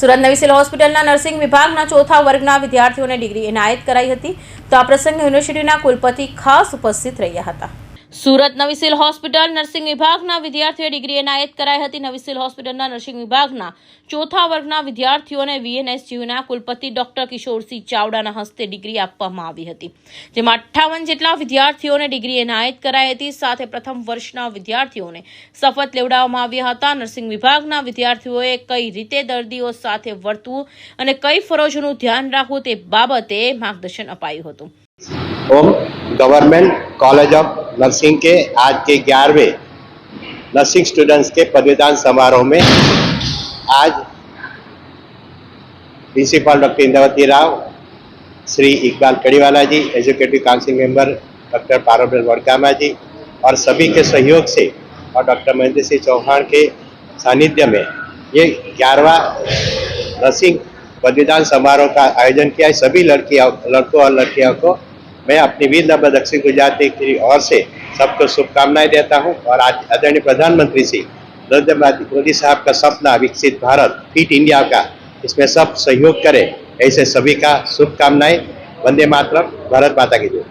સુરત નવી સિવિલ હોસ્પિટલના નર્સિંગ વિભાગના ચોથા વર્ગના વિદ્યાર્થીઓને ડિગ્રી એનાયત કરાઈ હતી. તો આ પ્રસંગે યુનિવર્સિટીના કુલપતિ ખાસ ઉપસ્થિત રહ્યા હતા. સુરત નવી સિવિલ હોસ્પિટલ નર્સિંગ વિભાગના વિદ્યાર્થીઓએ ડિગ્રી એનાયત કરાઈ હતી. નવી સિવિલ હોસ્પિટલના નર્સિંગ વિભાગના ચોથા વર્ગના વિદ્યાર્થીઓને વીએનએસજીયુના કુલપતિ ડોક્ટર કિશોરસિંહ ચાવડાના હસ્તે ડિગ્રી આપવામાં આવી હતી, જેમાં 58 જેટલા વિદ્યાર્થીઓને ડિગ્રી એનાયત કરાઈ હતી. સાથે પ્રથમ વર્ષના વિદ્યાર્થીઓને શપથ લેવડાવવામાં આવ્યા હતા. નર્સિંગ વિભાગના વિદ્યાર્થીઓએ કઈ રીતે દર્દીઓ સાથે વર્તવું અને કઈ ફરજોનું ધ્યાન રાખવું તે બાબતે માર્ગદર્શન અપાયું હતું. Home government college of nursing के आज के 11वें नर्सिंग स्टूडेंट्स के पदवीदान समारोह में आज principal doctor Indravati Rao, Shri Iqbal Kadiwala ji, educative council member doctor Parul Vadkama ji और सभी के सहयोग से और डॉक्टर महेंद्र सिंह चौहान के सानिध्य में ये 11वां नर्सिंग पदवीदान समारोह का आयोजन किया है। सभी लड़कों और लड़कियों को मैं अपनी वीर नर्मदा दक्षिण गुजरात की ओर से सबको शुभकामनाएं देता हूं और आज आदरणीय प्रधानमंत्री श्री नरेंद्र मोदी साहब का सपना विकसित भारत फिट इंडिया का, इसमें सब सहयोग करें, ऐसे सभी का शुभकामनाएं। वंदे मातरम, भारत माता की जय।